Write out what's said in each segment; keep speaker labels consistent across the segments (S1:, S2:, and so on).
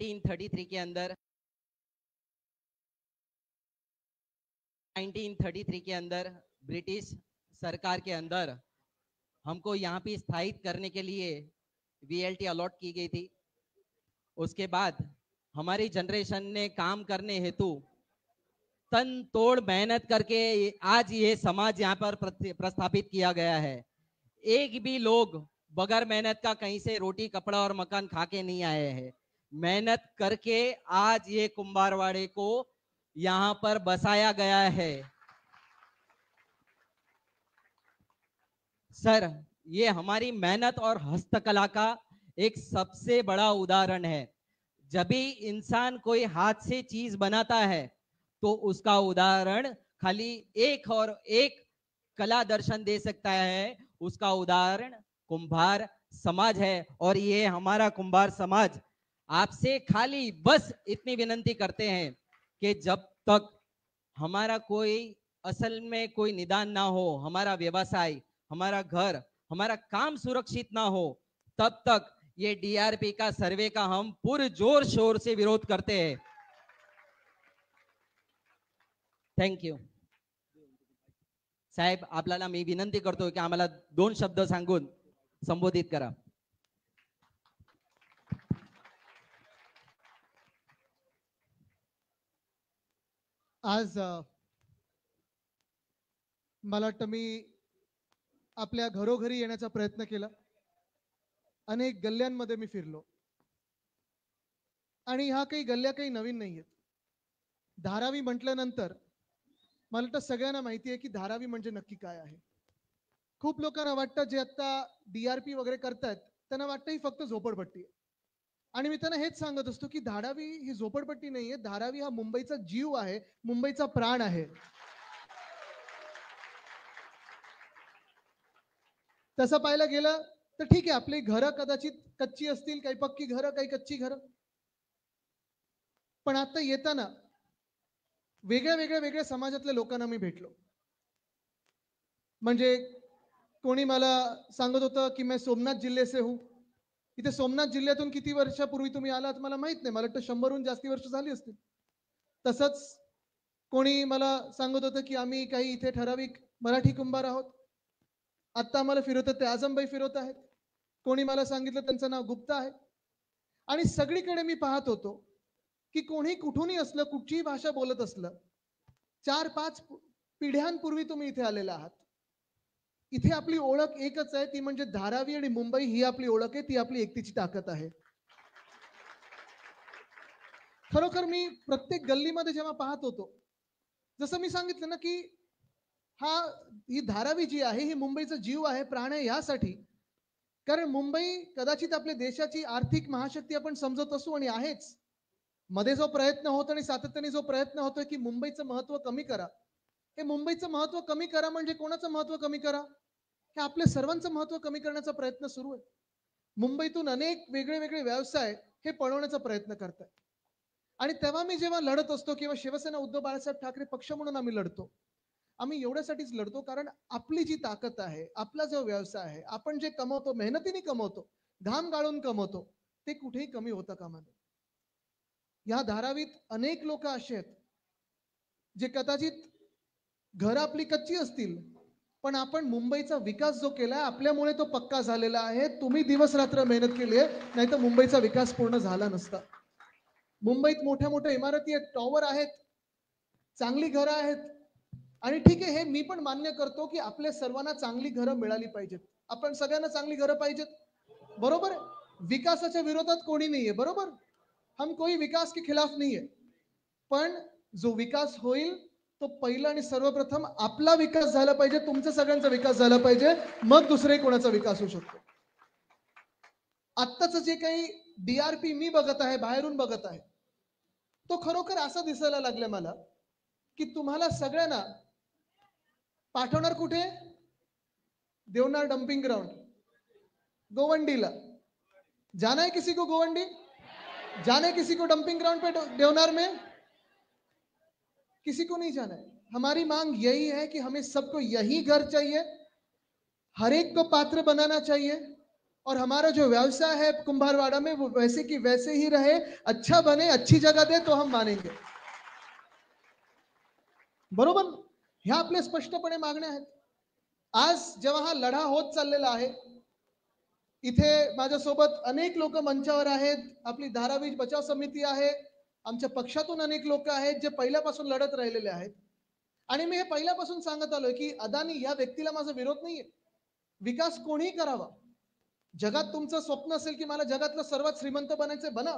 S1: 1933 के अंदर 1933 के अंदर ब्रिटिश सरकार के अंदर हमको यहाँ पे स्थायित करने के लिए वीएलटी अलॉट की गई थी। उसके बाद हमारी जनरेशन ने काम करने हेतु तन तोड़ मेहनत करके आज ये समाज यहाँ पर प्रस्थापित किया गया है। एक भी लोग बगैर मेहनत का कहीं से रोटी कपड़ा और मकान खा के नहीं आए हैं। मेहनत करके आज ये कुंभारवाड़े को यहाँ पर बसाया गया है। सर, ये हमारी मेहनत और हस्तकला का एक सबसे बड़ा उदाहरण है। जब भी इंसान कोई हाथ से चीज बनाता है तो उसका उदाहरण खाली एक और एक कला दर्शन दे सकता है, उसका उदाहरण कुंभार समाज है। और ये हमारा कुंभार समाज आपसे खाली बस इतनी विनंती करते हैं कि जब तक हमारा कोई असल में कोई निदान ना हो, हमारा व्यवसाय, हमारा घर, हमारा काम सुरक्षित ना हो, तब तक ये डीआरपी का सर्वे का हम पूरे जोर शोर से विरोध करते हैं। थँक्यू साहेब, आपल्याला मी विनंती करतो की आम्हाला 2 शब्द सांगून संबोधित करा।
S2: आज मला वाटतं मी आपल्या घरोघरी येण्याचा प्रयत्न केला, अनेक गल्ल्यांमध्ये मी फिरलो आणि ह्या काही गल्ल्या काही नवीन नाहीयेत। धारावी म्हटल्यानंतर मला वाटतं सगळ्यांना माहिती आहे की धारावी म्हणजे नक्की काय आहे। खूप लोकांना वाटतं जे आता डीआरपी वगैरे करतायत त्यांना वाटतं ही फक्त झोपडपट्टी आहे, आणि मी त्यांना हेच सांगत असतो की धारावी ही झोपडपट्टी नाहीये, धारावी हा मुंबईचा जीव आहे, मुंबईचा प्राण आहे। तसं पाहायला गेलं तर ठीक आहे, आपली घरं कदाचित कच्ची असतील, काही पक्की घरं, काही कच्ची घरं, पण आता येताना वेगळ्या समाजातल्या लोकांना मी भेटलो। म्हणजे कोणी मला सांगत होतं की मैं सोमनाथ जिल्हे से हूं। इथे सोमनाथ जिल्ह्यातून किती वर्षापूर्वी तुम्ही आलात मला माहित नाही, मला वाटतं 100हून जास्ती वर्ष झाली असतील। तसंच कोणी मला सांगत होतं की आम्ही काही इथे ठराविक मराठी कुंभार आहोत। आता आम्हाला फिरवतात ते आजमबाई फिरवत आहेत, कोणी मला सांगितलं त्यांचं नाव गुप्ता आहे। आणि सगळीकडे मी पाहत होतो की कोणी कुठूनही असलं, कुठचीही भाषा बोलत असलं, 4-5 पिढ्यांपूर्वी तुम्ही इथे आलेला आहात। इथे आपली ओळख एकच आहे, ती म्हणजे धारावी आणि मुंबई ही आपली ओळख आहे, ती आपली एकतेची ताकद आहे। खरोखर मी प्रत्येक गल्लीमध्ये जेव्हा पाहत होतो, जसं मी सांगितलं ना की ही धारावी जी आहे ही मुंबईचा जीव आहे, प्राण आहे, यासाठी कारण मुंबई कदाचित आपल्या देशाची आर्थिक महाशक्ती आपण समजत असू आणि आहेच। मध्ये जो प्रयत्न होतो आणि सातत्याने जो प्रयत्न होतोय की मुंबईचं महत्त्व कमी करा, हे मुंबईचं महत्त्व कमी करा म्हणजे कोणाचं महत्त्व कमी करा, हे आपल्या सर्वांचं महत्त्व कमी करण्याचा प्रयत्न सुरू आहे। मुंबईतून अनेक वेगळे व्यवसाय हे पळवण्याचा प्रयत्न करतात, आणि तेव्हा मी जेव्हा लढत असतो किंवा शिवसेना उद्धव बाळासाहेब ठाकरे पक्ष म्हणून आम्ही लढतो, आम्ही एवढ्यासाठीच लढतो कारण आपली जी ताकद आहे, आपला जो व्यवसाय आहे, आपण जे कमवतो, मेहनतीने कमवतो, घाम गाळून कमवतो, ते कुठेही कमी होता कामा नये। या धारावीत अनेक लोक असे आहेत जे कदाचित घर आपली कच्ची असतील, पण आपण मुंबईचा विकास जो केलाय आपल्यामुळे तो पक्का झालेला आहे। तुम्ही दिवस रात्र मेहनत केली आहे, नाहीतर मुंबईचा विकास पूर्ण झाला नसता। मुंबईत मोठ्या इमारती आहेत, टॉवर आहेत, चांगली घरं आहेत, आणि ठीक आहे, हे मी पण मान्य करतो की आपल्या सर्वांना चांगली घरं मिळाली पाहिजेत, आपण सगळ्यांना चांगली घरं पाहिजेत, बरोबर आहे। विकासाच्या विरोधात कोणी नाहीये, बरोबर, हम कोई विकास के खिलाफ नहीं है, पण जो विकास होईल तो पहिला आणि सर्वप्रथम आपला विकास झाला पाहिजे, तुमचा सगळ्यांचा विकास झाला पाहिजे, मग दुसरे कोणाचा विकास होऊ शकतो। आत्ताच जे काही डीआरपी मी बघत आहे, बाहेरून बघत आहे, तो खरोखर असं दिसायला लागलं मला की तुम्हाला सगळ्यांना पाठवणार कुठे? देवनार डंपिंग ग्राउंड, गोवंडीला। जाना है किसी को गोवंडी? जाना है किसी को डंपिंग ग्राउंड पे देवनार में? किसी को नहीं जाना है। हमारी मांग यही है कि हमें सबको यही घर चाहिए, हर एक को पात्र बनाना चाहिए, और हमारा जो व्यवसाय है कुंभारवाड़ा में वो वैसे की वैसे ही रहे, अच्छा बने, अच्छी जगह दे तो हम मानेंगे. बरोबर. ह्या आपल्या स्पष्टपणे मागण्या आहेत. आज जेव्हा हा लढा होत चाललेला आहे, इथे माझ्यासोबत अनेक लोक मंचावर आहेत. आपली धारावी बचाव समिती आहे, आमच्या पक्षातून अनेक लोक आहेत जे पहिल्यापासून लढत राहिलेले आहेत. आणि मी हे पहिल्यापासून सांगत आलोय की अदानी या व्यक्तीला माझा विरोध नाहीये. विकास कोणीही करावा. जगात तुमचं स्वप्न असेल की मला जगातलं सर्वात श्रीमंत बनायचंय, बना.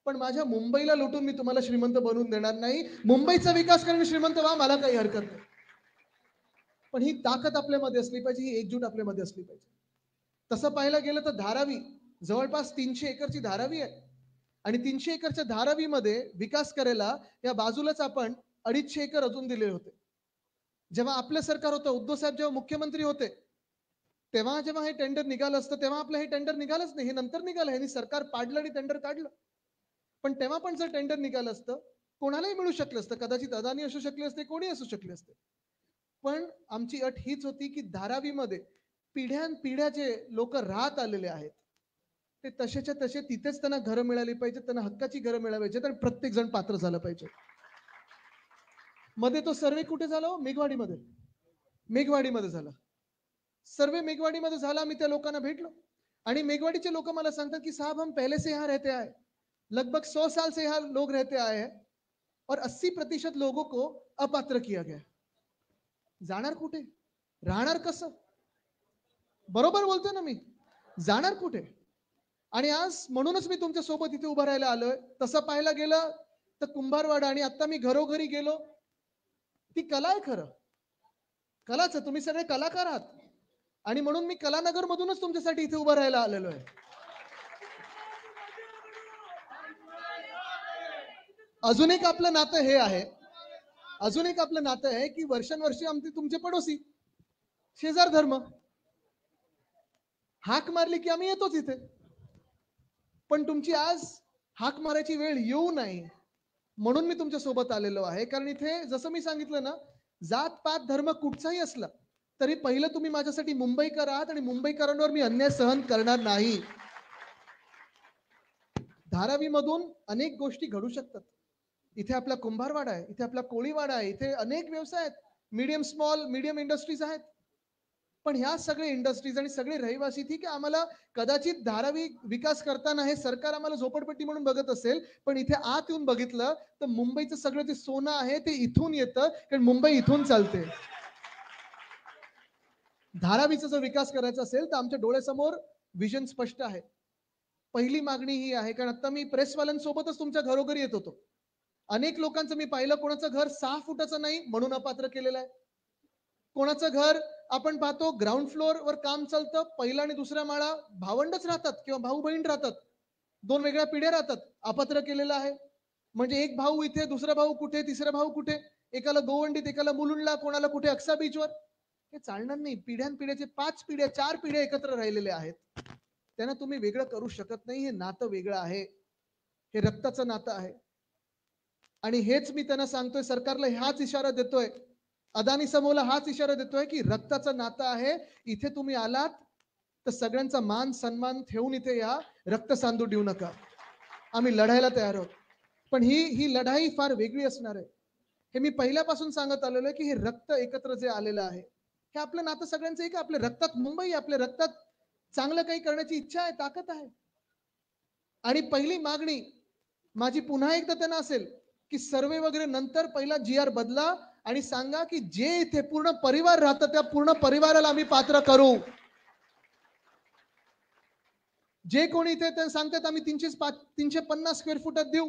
S2: पण माझ्या मुंबईला लुटून मी तुम्हाला श्रीमंत बनवून देणार नाही. मुंबईचा विकास करून श्रीमंत व्हा, मला काही हरकत नाही. पण ही ताकद आपल्यामध्ये असली पाहिजे, ही एकजूट आपल्यामध्ये असली पाहिजे. तसं पाहायला गेलं तर धारावी जवळपास 300 एकरची धारावी आहे. आणि 300 एकरच्या धारावीमध्ये विकास करायला या बाजूलाच आपण 250 एकर अजून दिले होते. जेव्हा आपलं सरकार होतं, उद्धव साहेब जेव्हा मुख्यमंत्री होते, तेव्हा जेव्हा हे टेंडर निघालं असतं तेव्हा आपलं हे टेंडर निघालंच नाही. हे नंतर निघालं, ह्यांनी सरकार पाडलं आणि टेंडर काढलं. पण तेव्हा पण जर टेंडर निघालं असतं कोणालाही मिळू शकलं असतं. कदाचित अदानी असू शकले असते, कोणी असू शकले असते. पण आमची अट हीच होती की धारावीमध्ये पिढ्यानपिढ्याचे लोक राहत आलेले आहेत, ते तसेच्या तसे तिथेच त्यांना घरं मिळाली पाहिजे, त्यांना हक्काची घरं मिळाली पाहिजे, तर प्रत्येक जण पात्र झालं पाहिजे. मध्ये तो सर्वे कुठे झाला? मेघवाडीमध्ये. मेघवाडीमध्ये झाला सर्वे, मेघवाडीमध्ये झाला. मी त्या लोकांना भेटलो आणि मेघवाडीचे लोक मला सांगतात की साहब हम पहले से यहाँ रहते आए, लगभग 100 साल से यहाँ लोग रहते आए हैं और 80% लोगों को अपात्र किया गया. जाणार कुठे? राहणार कसं? बरोबर बोलतोय ना मी? जाणार कुठे? आणि आज म्हणूनच मी तुमच्या सोबत इथे उभं राहायला आलोय. तसं पाहायला गेलं तर कुंभारवाडा, आणि आता मी घरोघरी गेलो, ती कला आहे. खरं कलाच आहे. तुम्ही सगळे कलाकार आहात आणि म्हणून मी कलानगर मधूनच तुमच्यासाठी इथे उभं राहायला आलेलो आहे. अजून एक आपलं नातं हे आहे, अजून एक आपलं नातं आहे की वर्षानुवर्षी आमचे तुमचे पडोसी, शेजार धर्म, हाक मारली की आम्ही येतोच इथे. पण तुमची आज हाक मारायची वेळ येऊ नये म्हणून मी तुमच्या सोबत आलेलो आहे. कारण इथे जसं मी सांगितलं ना, जात पात धर्म कुठचाही असला तरी पहिलं तुम्ही माझ्यासाठी मुंबईकर आहात आणि मुंबईकरांवर मी अन्याय सहन करणार नाही. धारावी मधून अनेक गोष्टी घडू शकतात. इथे आपला कुंभारवाडा आहे, इथे आपला कोळीवाडा आहे, इथे अनेक व्यवसाय आहेत, मीडियम स्मॉल मीडियम इंडस्ट्रीज आहेत. पण ह्या सगळे इंडस्ट्रीज आणि सगळे रहिवासी, ठीक आहे, आम्हाला कदाचित धारावी विकास करताना हे सरकार आम्हाला झोपडपट्टी म्हणून बघत असेल, पण इथे आत येऊन बघितलं तर मुंबईचं सगळं जे सोनं आहे ते इथून येतं, कारण मुंबई इथून चालते. धारावीचा जर विकास करायचा असेल तर आमच्या डोळ्यासमोर विजन स्पष्ट आहे. पहिली मागणी ही आहे, कारण आता मी प्रेसवाल्यांसोबतच तुमच्या घरोघरी येत होतो, अनेक लोकांचं मी पाहिलं कोणाचं घर 6 फुटाचं नाही म्हणून अपात्र केलेलं आहे. कोणाचं घर आपण पाहतो ग्राउंड फ्लोअर वर काम चालतं, पहिला आणि दुसरा माळा भावंडच राहतात किंवा भाऊ बहीण राहतात, 2 वेगळ्या पिढ्या राहतात, अपात्र केलेलं आहे. म्हणजे एक भाऊ इथे, दुसरा भाऊ कुठे, तिसरा भाऊ कुठे, एकाला गोवंडीत, एकाला मुलुंडला, कोणाला कुठे अक्सा बीचवर. हे चालणार नाही. पिढ्यानपिढ्याचे 5 पिढ्या 4 पिढ्या एकत्र राहिलेले आहेत, त्यांना तुम्ही वेगळं करू शकत नाही. हे नातं वेगळं आहे, हे रक्ताचं नातं आहे. आणि हेच मी त्यांना सांगतोय, सरकारला हाच इशारा देतोय, अदानी समूहाला हाच इशारा देतोय की रक्ताचं नातं आहे. इथे तुम्ही आलात तर सगळ्यांचा मान सन्मान ठेवून इथे या, रक्त सांडू देऊ नका. आम्ही लढायला तयार आहोत, पण ही लढाई फार वेगळी असणार आहे. हे मी पहिल्यापासून सांगत आलेलो आहे की हे रक्त एकत्र जे आलेलं आहे, हे आपलं नातं सगळ्यांचं एक, आपल्या रक्तात मुंबई, आपल्या रक्तात चांगलं काही करण्याची इच्छा आहे, ताकद आहे. आणि पहिली मागणी माझी पुन्हा एकदा त्यांना असेल की सर्वे वगैरे नंतर पहिला GR बदला आणि सांगा की जे इथे पूर्ण परिवार राहतात त्या पूर्ण परिवाराला आम्ही पात्र करू. जे कोणी इथे ते सांगतात आम्ही 350 स्क्वेअर फुटात देऊ,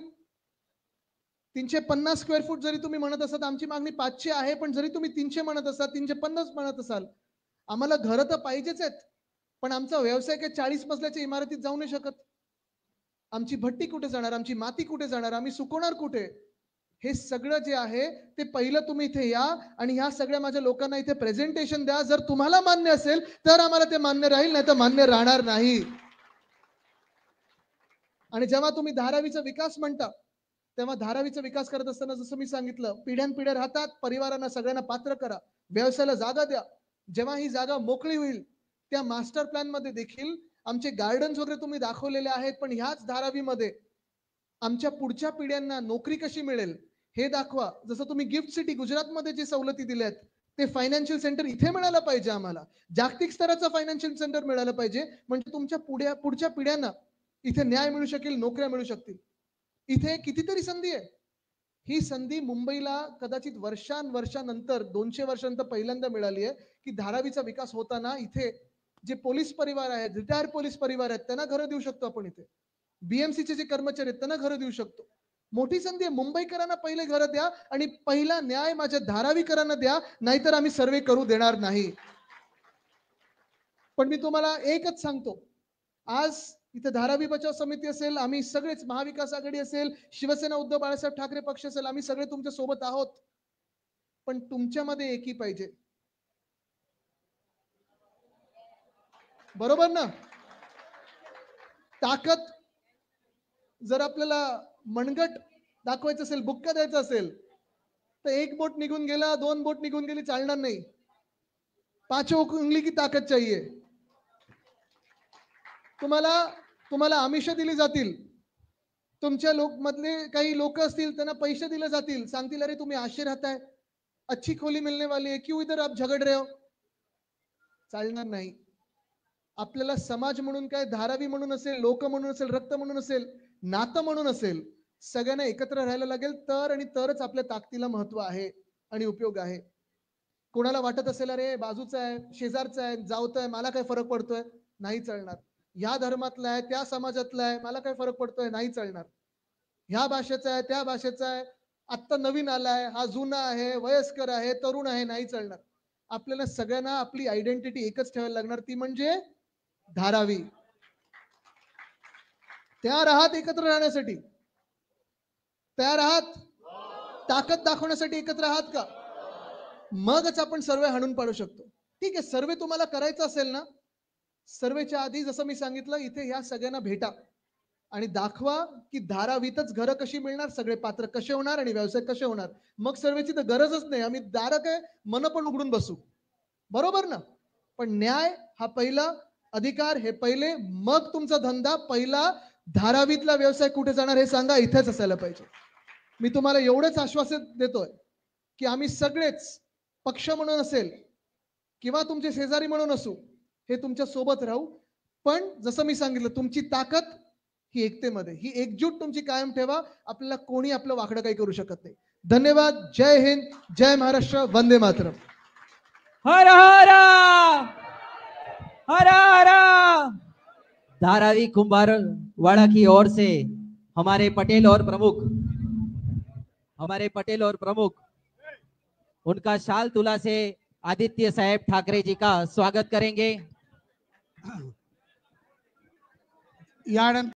S2: 350 स्क्वेअर फूट जरी तुम्ही म्हणत असाल, आमची मागणी 500 आहे, पण जरी तुम्ही 300 म्हणत असाल, 350 म्हणत असाल, आम्हाला घरं तर पाहिजेच आहेत. पण आमचा व्यवसाय काही 40 मजल्याच्या इमारतीत जाऊ नाही शकत. आमची भट्टी कुठे जाणार, आमची माती कुठे जाणार, आम्ही सुकवणार कुठे? हे सगळं जे आहे ते पहिलं तुम्ही इथे या आणि ह्या सगळ्या माझ्या लोकांना इथे प्रेझेंटेशन द्या. जर तुम्हाला मान्य असेल तर आम्हाला ते मान्य राहील, नाही तर मान्य राहणार नाही. आणि जेव्हा तुम्ही धारावीचा विकास म्हणता, तेव्हा धारावीचा विकास करत असताना जसं मी सांगितलं, पिढ्यानपिढ्या राहतात, परिवारांना सगळ्यांना पात्र करा, व्यवसायाला जागा द्या. जेव्हा ही जागा मोकळी होईल त्या मास्टर प्लॅन मध्ये देखील आमचे गार्डन्स वगैरे तुम्ही दाखवलेले आहेत, पण ह्याच धारावीमध्ये आमच्या पुढच्या पिढ्यांना नोकरी कशी मिळेल हे दाखवा. जसं तुम्ही गिफ्ट सिटी गुजरातमध्ये जे सवलती दिल्यात ते फायनान्शियल सेंटर इथे मिळायला पाहिजे. आम्हाला जागतिक स्तराचं फायनान्शियल सेंटर मिळालं पाहिजे, म्हणजे तुमच्या पुढच्या पिढ्यांना इथे न्याय मिळू शकेल, नोकऱ्या मिळू शकतील. इथे कितीतरी संधी आहे. ही संधी मुंबईला कदाचित वर्षांनंतर 200 वर्षांनंतर पहिल्यांदा मिळाली आहे की धारावीचा विकास होताना इथे जे पोलीस परिवार आहेत, रिटायर्ड पोलीस परिवार आहेत, त्यांना घरं देऊ शकतो आपण. इथे बीएमसीचे जे कर्मचारी आहेत त्यांना घरं देऊ शकतो. मोठी संधी आहे. मुंबईकरांना पहिले घरं द्या आणि पहिला न्याय माझ्या धारावीकरांना द्या, नाहीतर आम्ही सर्वे करू देणार नाही. पण मी तुम्हाला एकच सांगतो, आज इथे धारावी बचाव समिती असेल, आम्ही सगळेच, महाविकास आघाडी असेल, शिवसेना उद्धव बाळासाहेब ठाकरे पक्ष असेल, आम्ही सगळे तुमच्या सोबत आहोत. पण तुमच्यामध्ये एकी पाहिजे, बरोबर ना? ताकद जर आपल्याला मनगट दाखवायचं असेल, बुक्का द्यायचा असेल, तर एक बोट निघून गेला, 2 बोट निघून गेली चालणार नाही. 5 उंगली की ताकद चाहिए. तुम्हाला आमिष दिली जातील. तुमच्या मधले काही लोक असतील, त्यांना पैसे दिले जातील, सांगतील अरे तुम्ही आशे राहताय, अच्छी खोली मिलने वाली है, क्यों इधर आप झगड़ रहे हो. चालणार नाही. आपल्याला समाज म्हणून, काय धारावी म्हणून असेल, लोक म्हणून असेल, रक्त म्हणून असेल, नातं म्हणून असेल, सगळ्यांना एकत्र राहायला लागेल. तर आणि तरच आपल्या ताकदीला महत्व आहे आणि उपयोग आहे. कोणाला वाटत असेल अरे बाजूचा आहे, शेजारचा आहे, जावतं आहे, मला काय फरक पडतोय, नाही चालणार. ह्या धर्मातला आहे, त्या समाजातला आहे, मला काय फरक पडतोय, नाही चालणार. ह्या भाषेचा आहे, त्या भाषेचा आहे, आत्ता नवीन आलाय, हा जुना आहे, वयस्कर आहे, तरुण आहे, नाही चालणार. आपल्याला सगळ्यांना आपली आयडेंटिटी एकच ठेवायला लागणार, ती म्हणजे धारावी. तयार आहात एकत्र राहण्यासाठी? तयार आहात? ताकद दाखवण्यासाठी एकत्र आहात का? मगच आपण सर्वे हाणून पाडू शकतो. ठीक आहे, सर्वे तुम्हाला करायचा असेल ना, सर्वेच्या आधी जसं मी सांगितलं, इथे ह्या सगळ्यांना भेटा आणि दाखवा की धारावीतच घरं कशी मिळणार, सगळे पात्र कसे होणार आणि व्यवसाय कसे होणार. मग सर्वेची तर गरजच नाही, आम्ही दारं काय मन पण उघडून बसू, बरोबर ना? पण न्याय हा पहिला, अधिकार हे पहिले, मग तुमचा धंदा. पहिला धारावीतला व्यवसाय कुठे जाणार हे सांगा, इथेच असायला पाहिजे. मी तुम्हाला एवढंच आश्वासन देतोय की आम्ही सगळेच, पक्ष म्हणून असेल किंवा तुमचे शेजारी म्हणून असू, हे तुमच्या सोबत राहू. पण जसं मी सांगितलं, तुमची ताकद ही एकतेमध्ये, ही एकजूट तुमची कायम ठेवा. आपल्याला कोणी आपलं वाकडं काही करू शकत नाही. धन्यवाद. जय हिंद, जय महाराष्ट्र, वंदे मातरम.
S1: हर हर हर हर. धारावी कुंभारवाड़ा की ओर से हमारे पटेल और प्रमुख उनका शाल तुला से आदित्य साहेब ठाकरे जी का स्वागत करेंगे.